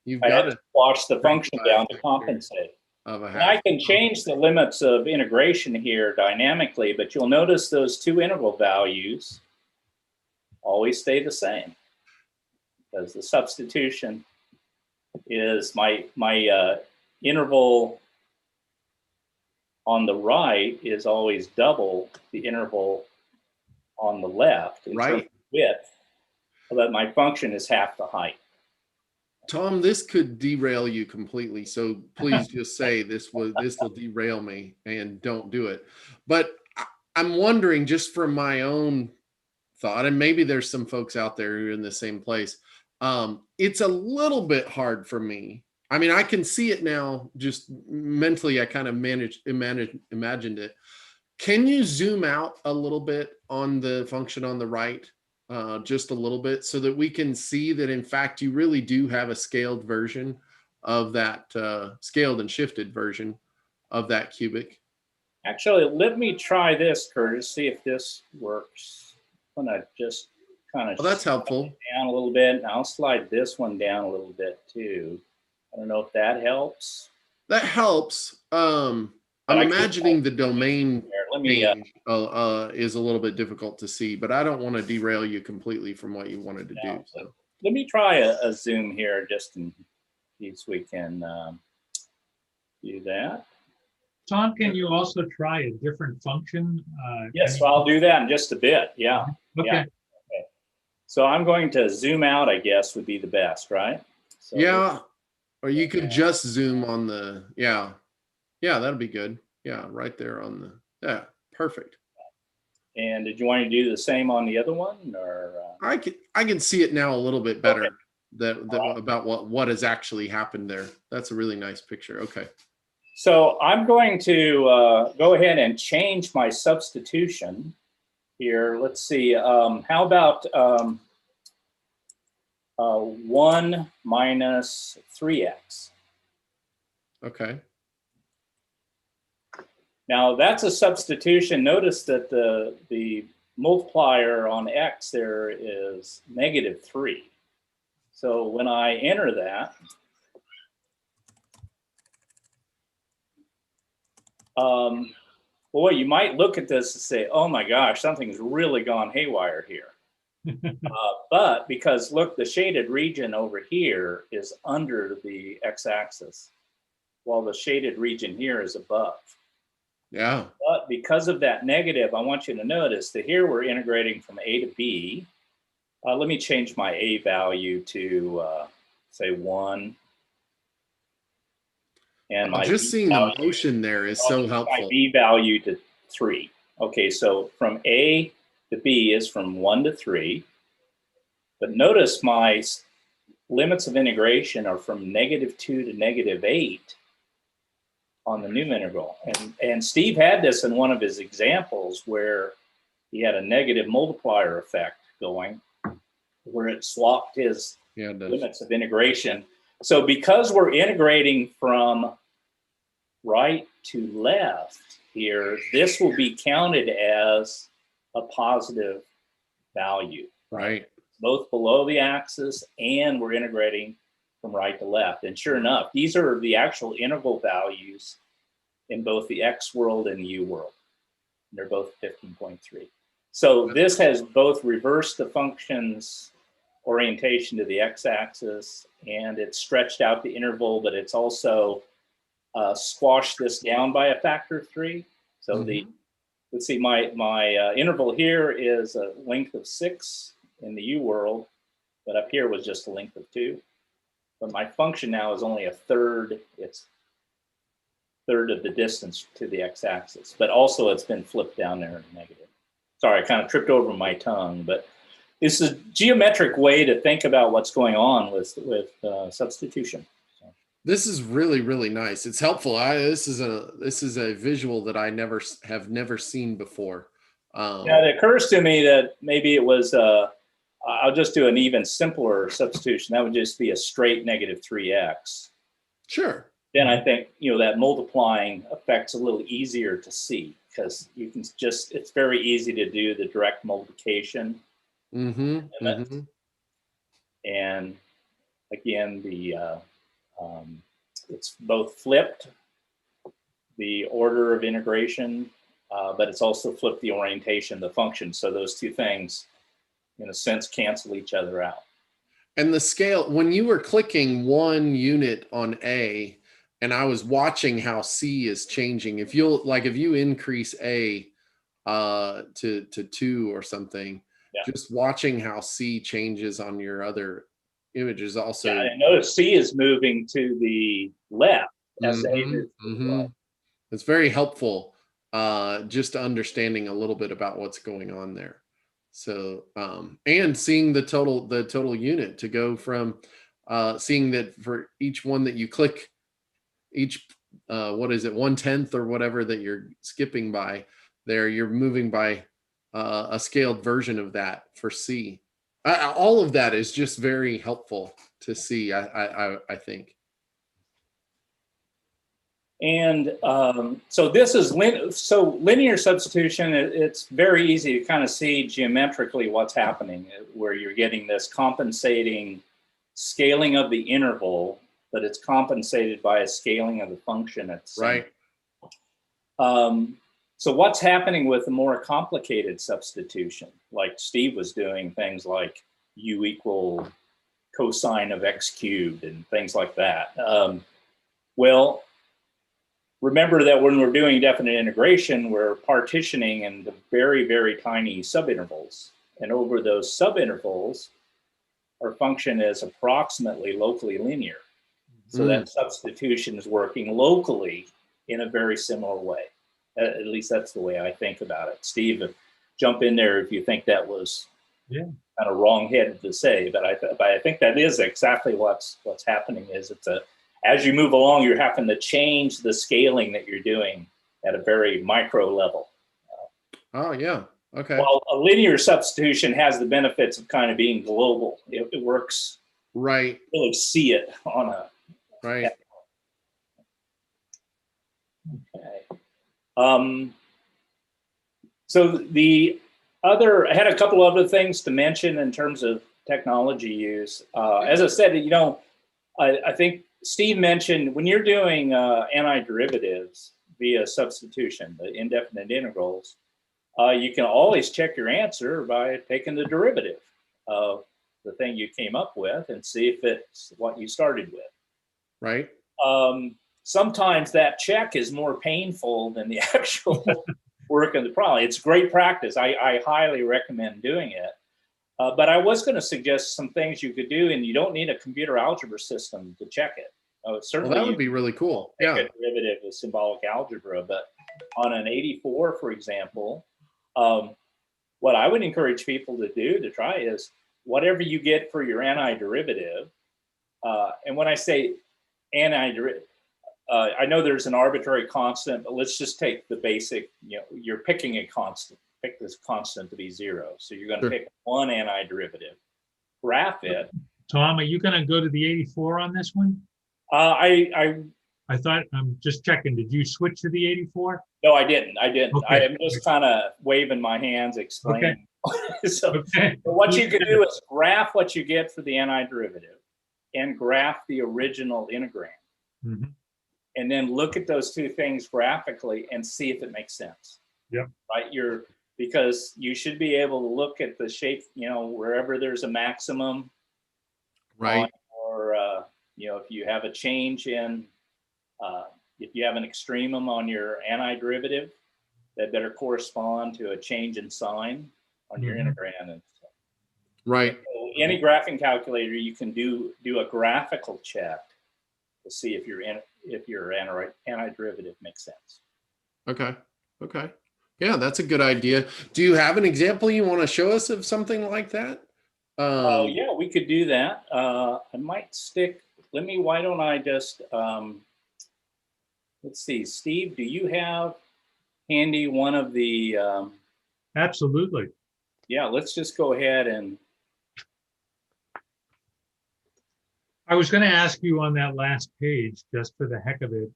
you've got to squash the function down to compensate. And I can change the limits of integration here dynamically, but you'll notice those two integral values always stay the same because the substitution is my interval on the right is always double the interval on the left in terms of width, but my function is half the height. Tom, this could derail you completely. So please just say this will derail me and don't do it. But I'm wondering, just from my own thought, and maybe there's some folks out there who are in the same place. It's a little bit hard for me. I mean, I can see it now, just mentally, I kind of imagined it. Can you zoom out a little bit on the function on the right? Just a little bit, so that we can see that in fact you really do have a scaled version of that, scaled and shifted version of that cubic. Actually, let me try this, Curtis, see if this works. I'm gonna just kind of that's helpful. down a little bit, and I'll slide this one down a little bit too. I don't know if that helps. That helps. I'm imagining the domain Let me, change is a little bit difficult to see, but I don't want to derail you completely from what you wanted to do. So let me try a zoom here just in case we can do that. Tom, can you also try a different function? Yes, well, I'll do that in just a bit. Yeah. Okay. Yeah. Okay. So I'm going to zoom out, I guess, would be the best, right? So yeah, or you could just zoom on the, yeah, that'd be good. Yeah, right there on the, yeah, perfect. And did you want to do the same on the other one, or? I can see it now a little bit better. Okay. That about what has actually happened there. That's a really nice picture. Okay. So I'm going to go ahead and change my substitution here. Let's see. How about 1 minus 3x? Okay. Now that's a substitution. Notice that the multiplier on x there is -3. So when I enter that, boy, you might look at this and say, oh my gosh, something's really gone haywire here. But because look, the shaded region over here is under the x-axis, while the shaded region here is above. Yeah. But because of that negative, I want you to notice that here we're integrating from A to B. Let me change my A value to say 1. And my just seeing the motion there is so helpful. My B value to 3. Okay, so from A to B is from 1 to 3. But notice my limits of integration are from -2 to -8 on the new integral. And Steve had this in one of his examples where he had a negative multiplier effect going, where it swapped his limits of integration. So because we're integrating from right to left here, this will be counted as a positive value. Right. Both below the axis, and we're integrating from right to left. And sure enough, these are the actual integral values in both the x world and the u world. They're both 15.3. So this has both reversed the function's orientation to the x-axis, and it's stretched out the interval, but it's also squashed this down by a factor of 3. So let's see, my interval here is a length of 6 in the u world, but up here was just a length of 2. But my function now is only a third. It's third of the distance to the x-axis, but also it's been flipped down there in negative. Sorry, I kind of tripped over my tongue, but it's a geometric way to think about what's going on with substitution. So. This is really, really nice. It's helpful. This is a visual that I have never seen before. Yeah, it occurs to me that maybe it was I'll just do an even simpler substitution. That would just be a straight -3x. Sure. Then I think, that multiplying effect's a little easier to see, because you can it's very easy to do the direct multiplication. And again, it's both flipped the order of integration, but it's also flipped the orientation of the function. So those two things, in a sense, cancel each other out. And the scale, when you were clicking 1 unit on A, and I was watching how C is changing, if you increase A to 2 or something, just watching how C changes on your other images also. Yeah, I notice C is moving to the left as A moves to the right. It's very helpful, just understanding a little bit about what's going on there. So, and seeing the total unit to go from seeing that for each one that you click, each what is it, 1/10 or whatever that you're skipping by there, you're moving by a scaled version of that for C. All of that is just very helpful to see, I think. And so this is linear substitution. It's very easy to kind of see geometrically what's happening, where you're getting this compensating scaling of the interval but it's compensated by a scaling of the function at the center. Right. So what's happening with a more complicated substitution, like Steve was doing, things like u equal cosine of x cubed and things like that? Well, remember that when we're doing definite integration, we're partitioning into very, very tiny subintervals. And over those subintervals, our function is approximately locally linear. So that substitution is working locally in a very similar way. At least that's the way I think about it. Steve, jump in there if you think that was kind of wrong-headed to say, but I think that is exactly what's happening. Is as you move along, you're having to change the scaling that you're doing at a very micro level. Oh yeah. Okay. While a linear substitution has the benefits of kind of being global, it works. Right. You really see it on a. Right. Okay. So I had a couple other things to mention in terms of technology use. As I said, I think Steve mentioned when you're doing antiderivatives via substitution, the indefinite integrals, you can always check your answer by taking the derivative of the thing you came up with and see if it's what you started with. Right. Sometimes that check is more painful than the actual work of the problem. It's great practice. I highly recommend doing it. But I was going to suggest some things you could do, and you don't need a computer algebra system to check it. Certainly, that would be really cool. Yeah. A derivative of symbolic algebra, but on an 84, for example, what I would encourage people to do to try is whatever you get for your antiderivative. And when I say antiderivative, I know there's an arbitrary constant, but let's just take the basic, you're picking a constant, pick this constant to be 0. So you're going to pick one antiderivative, graph it. Tom, are you going to go to the 84 on this one? I thought, I'm just checking, did you switch to the 84? No, I didn't. Okay. I'm just kind of waving my hands, explaining. Okay. So what you can do is graph what you get for the antiderivative and graph the original integrand. Mm-hmm. And then look at those two things graphically and see if it makes sense. Yep. Right. Because you should be able to look at the shape, wherever there's a maximum. Right. Or, if you have a change in, if you have an extremum on your antiderivative, that better correspond to a change in sign on your integrand. And stuff. Right. So any graphing calculator, you can do a graphical check to see if your antiderivative makes sense. Okay. Okay. Yeah, that's a good idea. Do you have an example you want to show us of something like that? Yeah, we could do that. I might stick. Why don't I just, let's see, Steve, do you have handy one of the? Absolutely. Yeah, let's just go ahead and. I was going to ask you on that last page, just for the heck of it,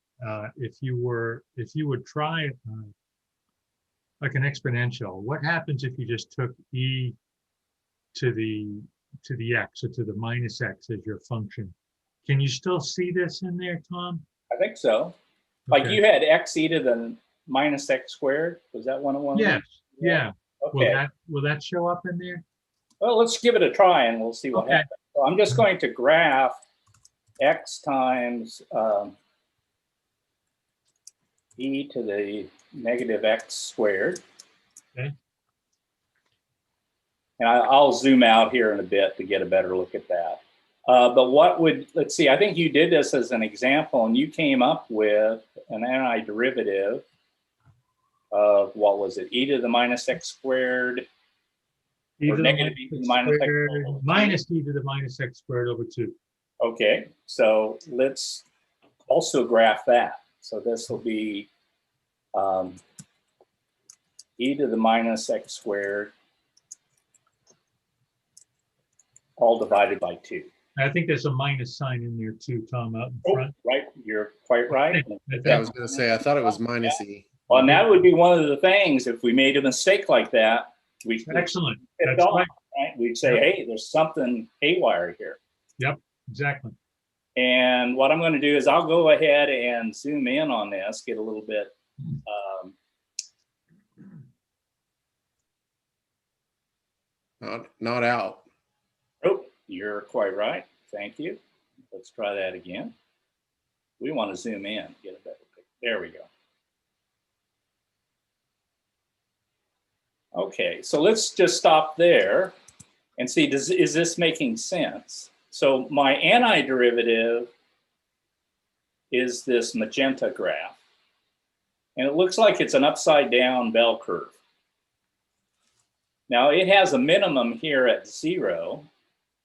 if you would try like an exponential. What happens if you just took e to the x, or to the minus x as your function? Can you still see this in there, Tom? I think so. Okay. Like you had x e to the minus x squared. Was that one of them? Yes. Yeah. Okay. Will that show up in there? Well, let's give it a try and we'll see what happens. So I'm just going to graph x times e to the negative x squared. Okay. And I'll zoom out here in a bit to get a better look at that. But let's see, I think you did this as an example and you came up with an antiderivative of, what was it, e to the minus x squared? E or to negative the e to the minus x squared, squared over minus e to the minus x squared over 2. Okay, so let's also graph that. So this will be e to the minus x squared all divided by 2. I think there's a minus sign in there too, Tom, out in front. Right, you're quite right. Yeah, I was going to say, I thought it was minus e. Well, and that would be one of the things, if we made a mistake like that, we Excellent. That's right. We'd say, hey, there's something haywire here. Yep, exactly. And what I'm going to do is I'll go ahead and zoom in on this, get a little bit. Not out. Oh, you're quite right. Thank you. Let's try that again. We want to zoom in, get a better picture. There we go. Okay, so let's just stop there and see, is this making sense? So my antiderivative is this magenta graph. And it looks like it's an upside down bell curve. Now it has a minimum here at 0.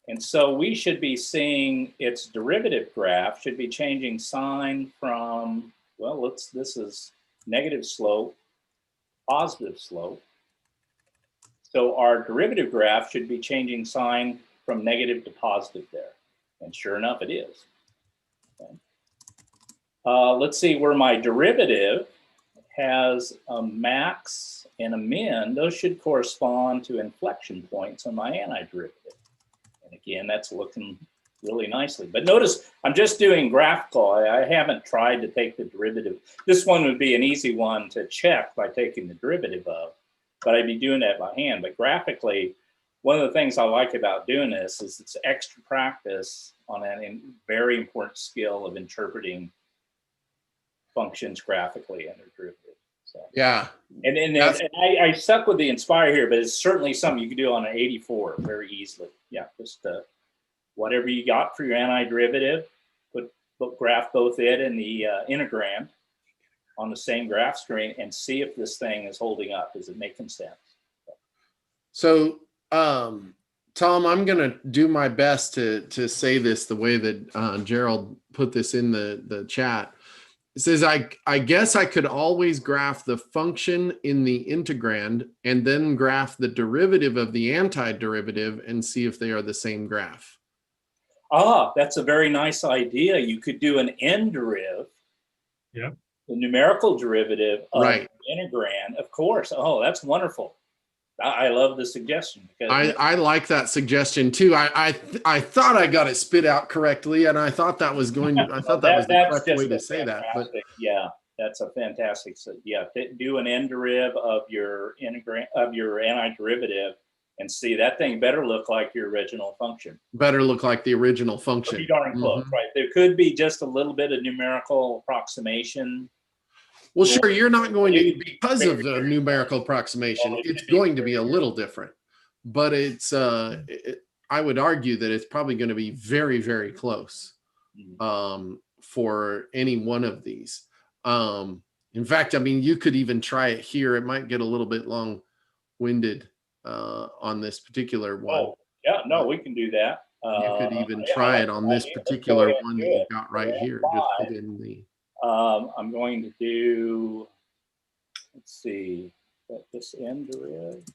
And so we should be seeing its derivative graph should be changing sign from, well, this is negative slope, positive slope. So our derivative graph should be changing sign from negative to positive there. And sure enough, it is. Okay. Let's see where my derivative has a max and a min. Those should correspond to inflection points on my antiderivative. And again, that's looking really nicely. But notice I'm just doing graphical. I haven't tried to take the derivative. This one would be an easy one to check by taking the derivative of, but I'd be doing that by hand. But graphically, one of the things I like about doing this is it's extra practice on a very important skill of interpreting functions graphically and their derivatives. So. Yeah. And I stuck with the Nspire here, but it's certainly something you can do on an 84 very easily. Yeah, just whatever you got for your antiderivative, graph both it and the integrand on the same graph screen and see if this thing is holding up. Is it making sense? So, Tom, I'm going to do my best to say this the way that Gerald put this in the chat. It says, I guess I could always graph the function in the integrand and then graph the derivative of the antiderivative and see if they are the same graph. Ah, that's a very nice idea. You could do an n-deriv, yeah, the numerical derivative of right. the integrand, of course. Oh, that's wonderful. I love the suggestion. Because I like that suggestion too. I thought I got it spit out correctly, and I thought that was going to. I thought that was the correct way to say that. But yeah, that's a fantastic. So yeah, do an n-deriv of your integrand of your antiderivative, and see that thing better look like your original function. Better look like the original function. Pretty darn close, right? There could be just a little bit of numerical approximation. Well, sure, you're not going to, because of the numerical approximation, it's going to be a little different, but it's, I would argue that it's probably going to be very, very close for any one of these. In fact, I mean, you could even try it here. It might get a little bit long-winded on this particular one. Oh, yeah, no, we can do that. You could even try it on this particular one that you got right here. Just put in the... I'm going to do, let's see, this n-deriv.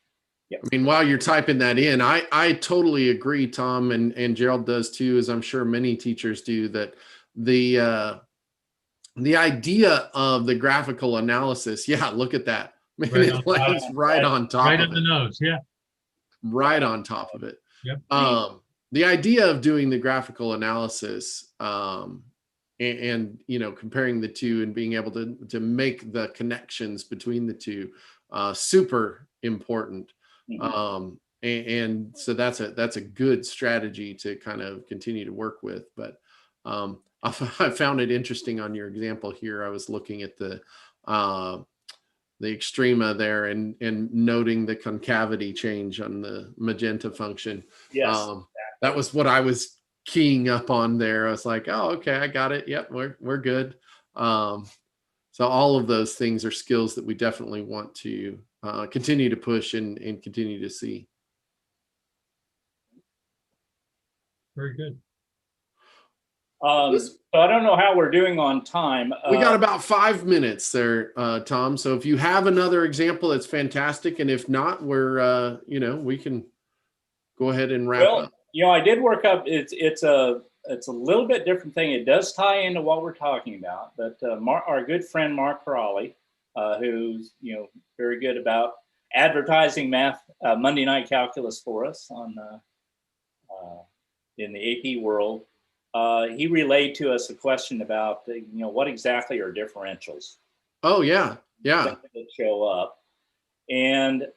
Yep. I mean, while you're typing that in, I totally agree, Tom, and Gerald does too, as I'm sure many teachers do, that the idea of the graphical analysis, yeah, look at that. Man, right it lands right on top right of on the nose, yeah. Right on top of it. Yep. The idea of doing the graphical analysis and you know, comparing the two and being able to make the connections between the two, super important. And so that's a good strategy to kind of continue to work with. But I found it interesting on your example here. I was looking at the extrema there and noting the concavity change on the magenta function. Yes, that was what I was keying up on there. I was like, oh, okay, I got it. Yep, we're good. So all of those things are skills that we definitely want to continue to push and continue to see. Very good. So I don't know how we're doing on time. We got about 5 minutes there, Tom. So if you have another example, it's fantastic. And if not, we're, you know, we can go ahead and wrap up. You know, I did work up. It's a little bit different thing. It does tie into what we're talking about. But our good friend Mark Crawley, who's very good about advertising math, Monday night calculus for us on in the AP world, he relayed to us a question about, what exactly are differentials? Oh, yeah. Yeah. That show up. And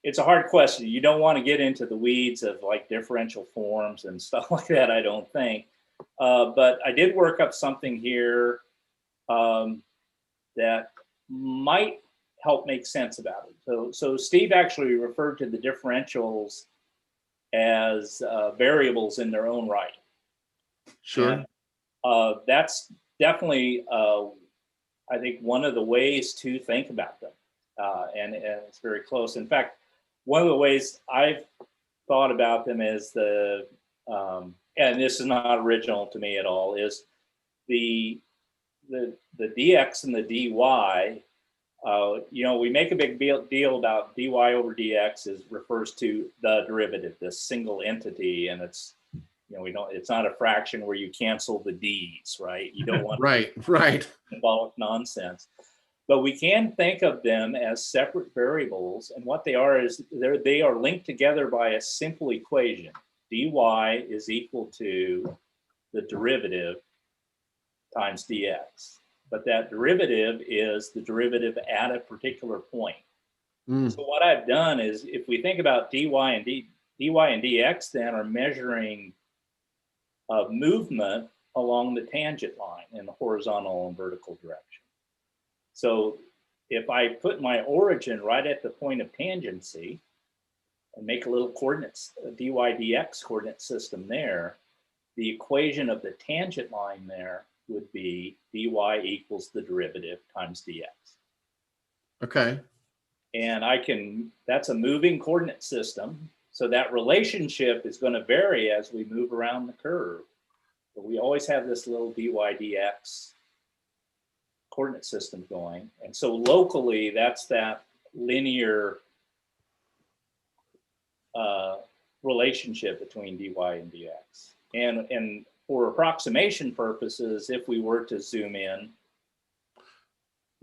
it's a hard question. You don't want to get into the weeds of like differential forms and stuff like that, I don't think. But I did work up something here that might help make sense about it. So Steve actually referred to the differentials as variables in their own right. Sure. And that's definitely, I think, one of the ways to think about them. And it's very close. In fact, one of the ways I've thought about them is and this is not original to me at all, is the dx and the dy. We make a big deal about dy over dx refers to the derivative, this single entity, and it's it's not a fraction where you cancel the d's, right? You don't want right. symbolic nonsense. But we can think of them as separate variables, and what they are is they are linked together by a simple equation. dy is equal to the derivative times dx. But that derivative is the derivative at a particular point. So what I've done is, if we think about dy and dx, then are measuring movement along the tangent line in the horizontal and vertical direction. So if I put my origin right at the point of tangency and make a little coordinates, dy dx coordinate system there, the equation of the tangent line there would be dy equals the derivative times dx. Okay. And that's a moving coordinate system. So that relationship is going to vary as we move around the curve. But we always have this little dy dx coordinate system going. And so locally, that's that linear relationship between dy and dx. And for approximation purposes, if we were to zoom in.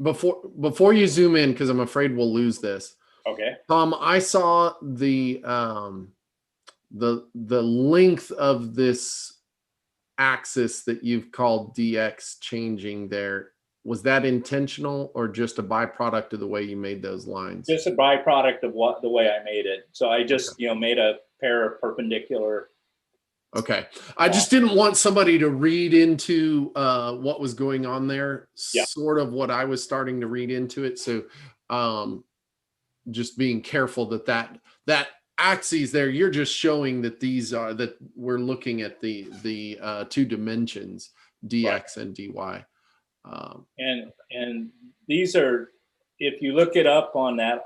Before you zoom in, because I'm afraid we'll lose this. Okay. Tom, I saw the length of this axis that you've called dx changing there. Was that intentional or just a byproduct of the way you made those lines? Just a byproduct of the way I made it. So I just made a pair of perpendicular. Okay. I just didn't want somebody to read into what was going on there, sort of what I was starting to read into it. So just being careful that axes there, you're just showing that these are, that we're looking at the two dimensions, dx and dy. And these are, if you look it up on that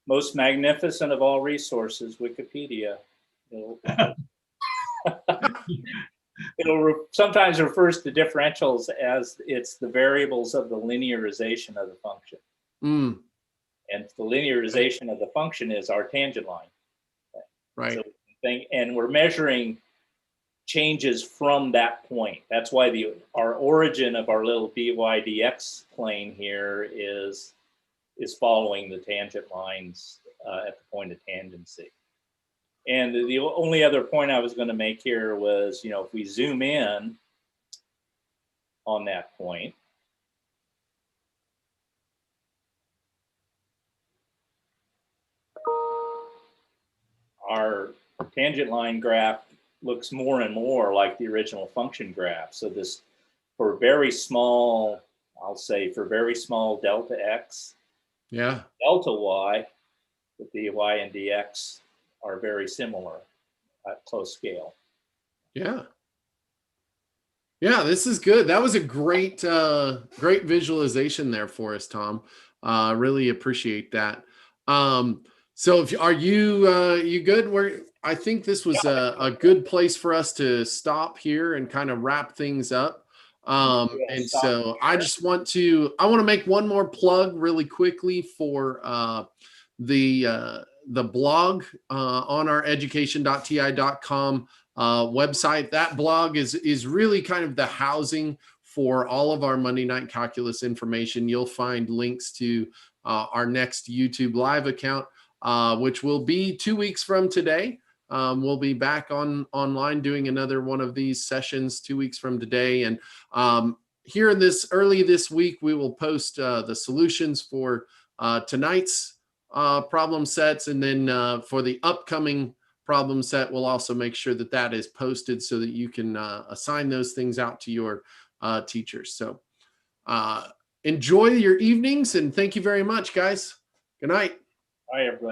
most magnificent of all resources, Wikipedia, it'll sometimes refers to differentials as it's the variables of the linearization of the function. And the linearization of the function is our tangent line. Right. So and we're measuring changes from that point. That's why our origin of our little dy dx plane here is following the tangent lines at the point of tangency. And the only other point I was going to make here was, if we zoom in on that point, our tangent line graph looks more and more like the original function graph. So this, for very small, I'll say for very small delta x, delta y, the dy and dx are very similar at close scale. Yeah, this is good. That was a great visualization there for us, Tom. Really appreciate that. So are you good? I think this was a good place for us to stop here and kind of wrap things up. And so I want to make one more plug really quickly for the blog on our education.ti.com website. That blog is really kind of the housing for all of our Monday Night Calculus information. You'll find links to our next YouTube live account, which will be 2 weeks from today. we'll be back online doing another one of these sessions 2 weeks from today. And here in early this week, we will post the solutions for tonight's problem sets. And then for the upcoming problem set, we'll also make sure that that is posted so that you can assign those things out to your teachers. So enjoy your evenings, and thank you very much, guys. Good night. All right, everybody.